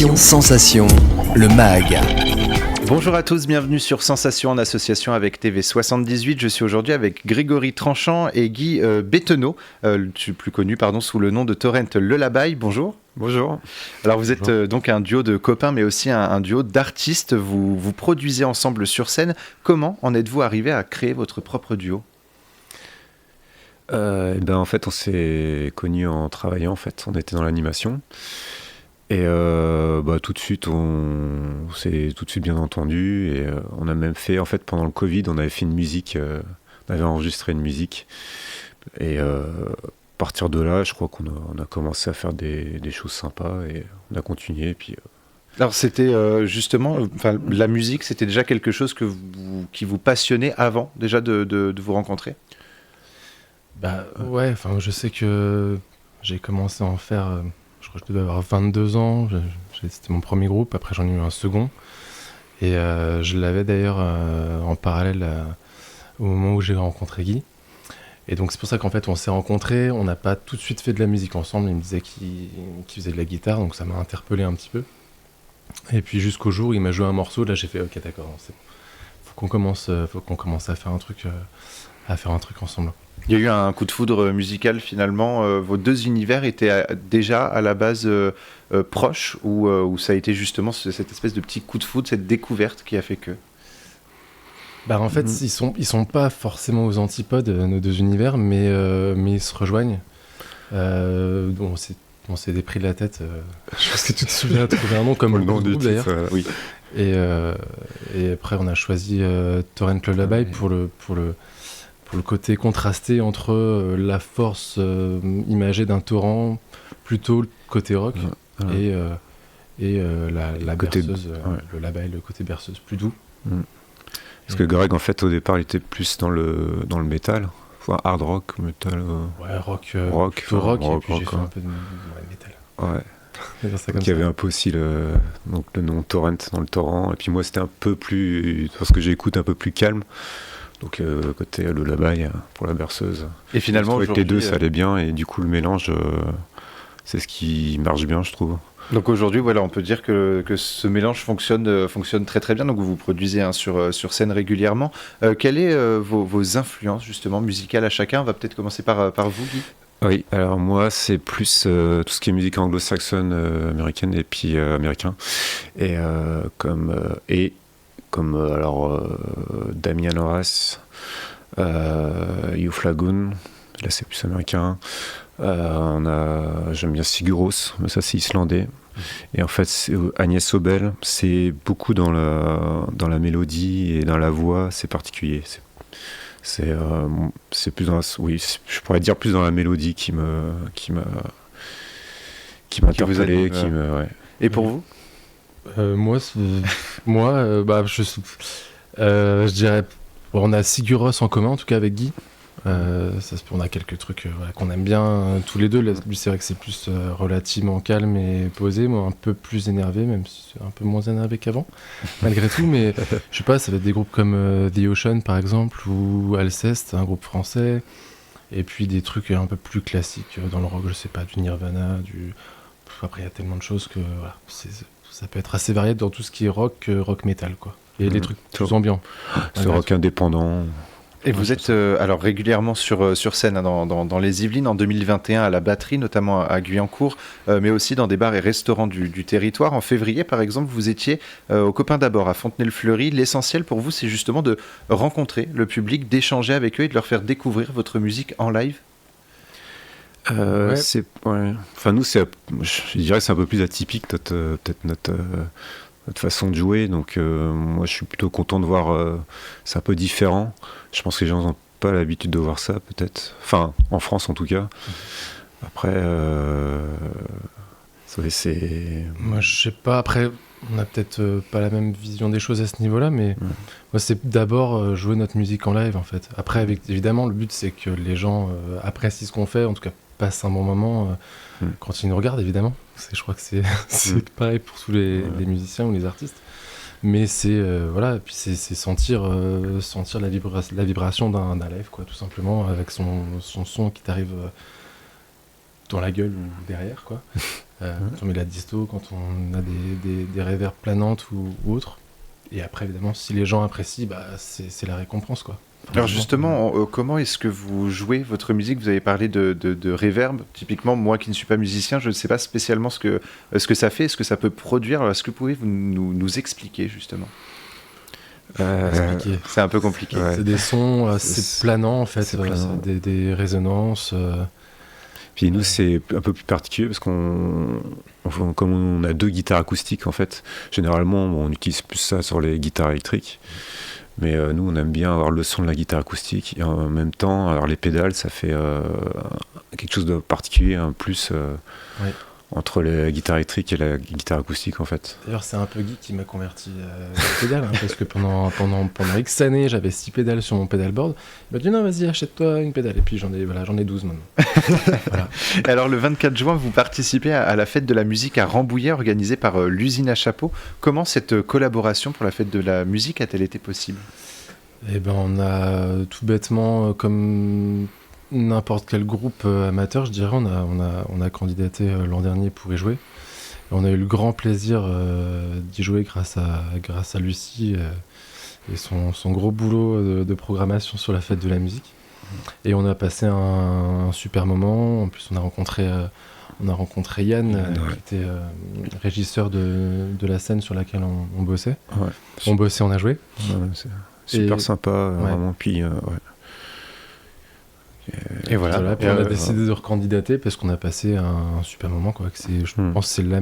Sensation, le MAG. Bonjour à tous, bienvenue sur Sensation en association avec TV78. Je suis aujourd'hui avec Grégory Tranchant et Guy Bethenot, plus connu sous le nom de Torrent Lullaby. Bonjour. Bonjour. Alors vous êtes donc un duo de copains mais aussi un duo d'artistes. Vous produisez ensemble sur scène. Comment en êtes-vous arrivé à créer votre propre duo ? En fait, on s'est connus en travaillant. En fait, on était dans l'animation et tout de suite, on s'est tout de suite bien entendu et on a même fait, en fait, pendant le Covid, on avait fait une musique, on avait enregistré une musique et à partir de là, je crois qu'on a commencé à faire des choses sympas et on a continué. Et puis, Alors c'était justement, la musique, c'était déjà quelque chose qui vous passionnait avant déjà de vous rencontrer ? Ouais, je sais que j'ai commencé à en faire, je crois que je devais avoir 22 ans, c'était mon premier groupe, après j'en ai eu un second, et je l'avais d'ailleurs en parallèle au moment où j'ai rencontré Guy, et donc c'est pour ça qu'en fait on s'est rencontrés, on n'a pas tout de suite fait de la musique ensemble, il me disait qu'il faisait de la guitare, donc ça m'a interpellé un petit peu, et puis jusqu'au jour où il m'a joué un morceau, là j'ai fait ok d'accord, c'est bon. Faut qu'on commence à faire un truc ensemble. Il y a eu un coup de foudre musical finalement. Vos deux univers étaient déjà à la base proches ou ça a été justement cette espèce de petit coup de foudre, cette découverte qui a fait que... En fait, ils sont pas forcément aux antipodes, nos deux univers, mais ils se rejoignent. On s'est dépris de la tête. Je pense que tu te souviens de trouver un nom comme le nom du groupe d'ailleurs. Oui. Et après, on a choisi Torrent Lullaby pour le côté contrasté entre la force imagée d'un torrent, plutôt le côté rock, et la côté berceuse, le label, le côté berceuse plus doux. Parce que Greg, en fait, au départ, il était plus dans le métal, hard rock, metal. Ouais, rock, plutôt rock, et puis j'ai fait un peu de métal. Ouais. Donc il y avait un peu aussi le nom Torrent dans le torrent, et puis moi c'était un peu plus, parce que j'écoute un peu plus calme, donc côté le Lullaby pour la berceuse. Et finalement avec les deux ça allait bien, et du coup le mélange c'est ce qui marche bien, je trouve. Donc aujourd'hui, voilà, on peut dire que ce mélange fonctionne très très bien. Donc vous produisez sur scène régulièrement. Quelles sont vos influences justement musicales à chacun ? On va peut-être commencer par vous, Guy. Oui, alors moi c'est plus tout ce qui est musique anglo-saxonne, américaine et puis américain, et comme Damien Horace, Youth Lagoon, là c'est plus américain. J'aime bien Sigur Rós, mais ça c'est islandais. Et en fait Agnès Obel, c'est beaucoup dans la mélodie et dans la voix, c'est particulier. C'est plus je pourrais dire plus dans la mélodie qui m'a interpellé, Et pour vous ? Je dirais, on a Sigur Rós en commun en tout cas avec Guy. On a quelques trucs qu'on aime bien tous les deux. Lui c'est vrai que c'est plus relativement calme et posé, moi un peu plus énervé, même si c'est un peu moins énervé qu'avant malgré tout, mais je sais pas, ça va être des groupes comme The Ocean par exemple, ou Alceste, un groupe français, et puis des trucs un peu plus classiques dans le rock, je sais pas, du Nirvana, après il y a tellement de choses que voilà, ça peut être assez varié dans tout ce qui est rock metal quoi, et les trucs plus ambiants, ce rock indépendant. Et vous êtes alors régulièrement sur scène dans les Yvelines en 2021 à la batterie, notamment à Guyancourt, mais aussi dans des bars et restaurants du territoire. En février, par exemple, vous étiez aux Copains d'abord à Fontenay-le-Fleury. L'essentiel pour vous, c'est justement de rencontrer le public, d'échanger avec eux et de leur faire découvrir votre musique en live. Nous, je dirais que c'est un peu plus atypique peut-être notre façon de jouer, donc moi je suis plutôt content de voir, c'est un peu différent. Je pense que les gens n'ont pas l'habitude de voir ça, peut-être, en France en tout cas. Après c'est... Moi je sais pas, après on a peut-être pas la même vision des choses à ce niveau-là, mais moi c'est d'abord jouer notre musique en live en fait. Après évidemment le but c'est que les gens apprécient ce qu'on fait, en tout cas passent un bon moment quand ils nous regardent évidemment. Je crois que c'est pareil pour tous les musiciens ou les artistes. Mais c'est puis c'est sentir la vibration d'un live quoi, tout simplement, avec son son qui t'arrive dans la gueule ou derrière quoi. Quand on met de la disto, quand on a des reverbs planantes ou autres. Et après, évidemment, si les gens apprécient, c'est la récompense, quoi. Alors justement, comment est-ce que vous jouez votre musique? Vous avez parlé de reverb. Typiquement, moi qui ne suis pas musicien, je ne sais pas spécialement ce que ça fait, ce que ça peut produire. Alors, est-ce que vous pouvez nous expliquer justement? C'est un peu compliqué. Ouais. C'est des sons assez planants, en fait, c'est planant. des résonances. Puis nous, c'est un peu plus particulier parce comme on a 2 guitares acoustiques, en fait, généralement, on utilise plus ça sur les guitares électriques. Mais nous, on aime bien avoir le son de la guitare acoustique. Et en même temps, alors les pédales, ça fait quelque chose de particulier, un plus Ouais. entre la guitare électrique et la guitare acoustique, en fait. D'ailleurs, c'est un peu Guy qui m'a converti aux pédales, parce que pendant X années, j'avais 6 pédales sur mon pédalboard. Il m'a dit non, vas-y, achète-toi une pédale. Et puis j'en ai 12 maintenant. Voilà. Alors le 24 juin, vous participez à la fête de la musique à Rambouillet organisée par l'usine à chapeau. Comment cette collaboration pour la fête de la musique a-t-elle été possible? Et on a tout bêtement, comme n'importe quel groupe amateur, je dirais, on a candidaté l'an dernier pour y jouer. Et on a eu le grand plaisir d'y jouer grâce à Lucie et son gros boulot de programmation sur la fête de la musique. Et on a passé un super moment. En plus, on a rencontré Yann, qui était régisseur de la scène sur laquelle on bossait. Ouais. On bossait, on a joué. Ouais, c'est super sympa, vraiment. Puis, ouais. Et voilà. Puis on a décidé de recandidater parce qu'on a passé un super moment, quoi. Je pense que c'est la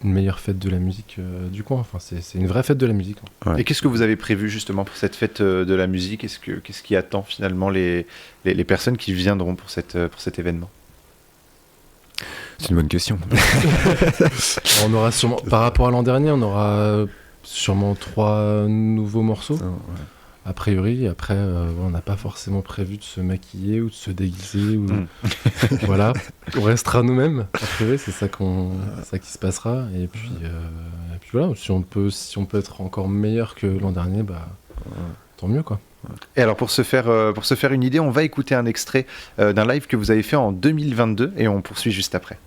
meilleure fête de la musique du coin. Enfin, c'est une vraie fête de la musique. Et qu'est-ce que vous avez prévu justement pour cette fête de la musique? Qu'est-ce qui attend finalement les personnes qui viendront pour cet événement? C'est une bonne question. On aura sûrement, par rapport à l'an dernier, on aura sûrement 3 nouveaux morceaux. A priori, après, on n'a pas forcément prévu de se maquiller ou de se déguiser. Voilà, on restera nous-mêmes. A priori, c'est ça qui se passera. Et puis voilà, si on peut être encore meilleur que l'an dernier, tant mieux, quoi. Et alors pour se faire une idée, on va écouter un extrait d'un live que vous avez fait en 2022 et on poursuit juste après.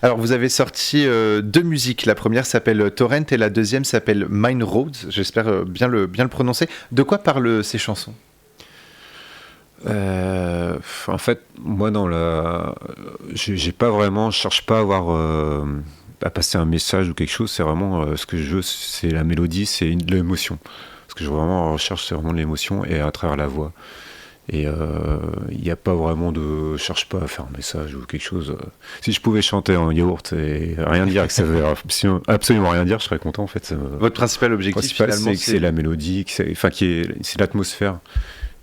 Alors vous avez sorti 2 musiques, la première s'appelle Torrent et la deuxième s'appelle Mine Roads, j'espère bien le prononcer. De quoi parlent ces chansons? En fait, moi je cherche pas à passer un message ou quelque chose. C'est vraiment ce que je veux, c'est la mélodie, c'est de l'émotion. Ce que je recherche, c'est vraiment de l'émotion et à travers la voix. Et il n'y a pas vraiment cherche pas à faire un message ou quelque chose. Si je pouvais chanter en yaourt et rien dire, que ça veut absolument rien dire, je serais content en fait. Votre principal objectif finalement, c'est que c'est la mélodie, c'est l'atmosphère.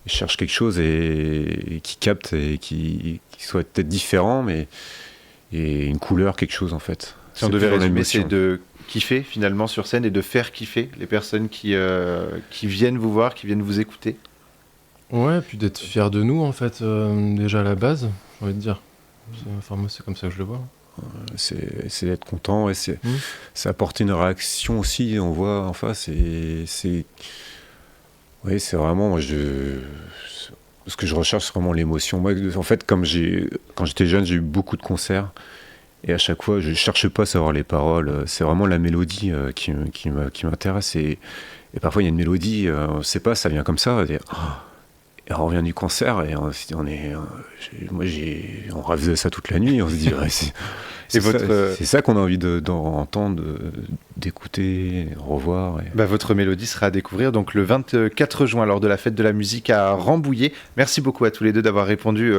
Je cherche quelque chose et qui capte et qui soit peut-être différent, mais et une couleur, quelque chose en fait. Si on devait résumer, c'est de kiffer finalement sur scène et de faire kiffer les personnes qui viennent vous voir, qui viennent vous écouter. Ouais, puis d'être fier de nous, en fait, déjà à la base, j'ai envie de dire. Enfin, moi, c'est comme ça que je le vois. C'est d'être content, et c'est apporter une réaction aussi, on voit en face, et c'est vraiment, ce que je recherche, c'est vraiment l'émotion. Moi, en fait, quand j'étais jeune, j'ai eu beaucoup de concerts, et à chaque fois, je ne cherche pas à savoir les paroles, c'est vraiment la mélodie qui m'intéresse, et parfois, il y a une mélodie, on ne sait pas, ça vient comme ça, Et on revient du concert et on rêvait ça toute la nuit. On se dit, ouais, c'est ça qu'on a envie d'entendre, d'écouter, revoir. Votre mélodie sera à découvrir donc le 24 juin lors de la fête de la musique à Rambouillet. Merci beaucoup à tous les deux d'avoir répondu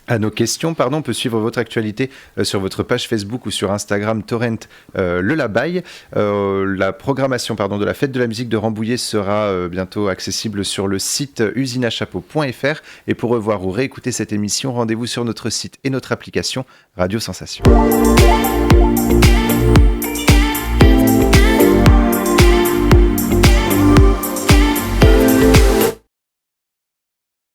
à nos questions. On peut suivre votre actualité sur votre page Facebook ou sur Instagram Torrent le Labaille. La programmation de la fête de la musique de Rambouillet sera bientôt accessible sur le site usineachapeau.fr. Et pour revoir ou réécouter cette émission, rendez-vous sur notre site et notre application Radio Sensation.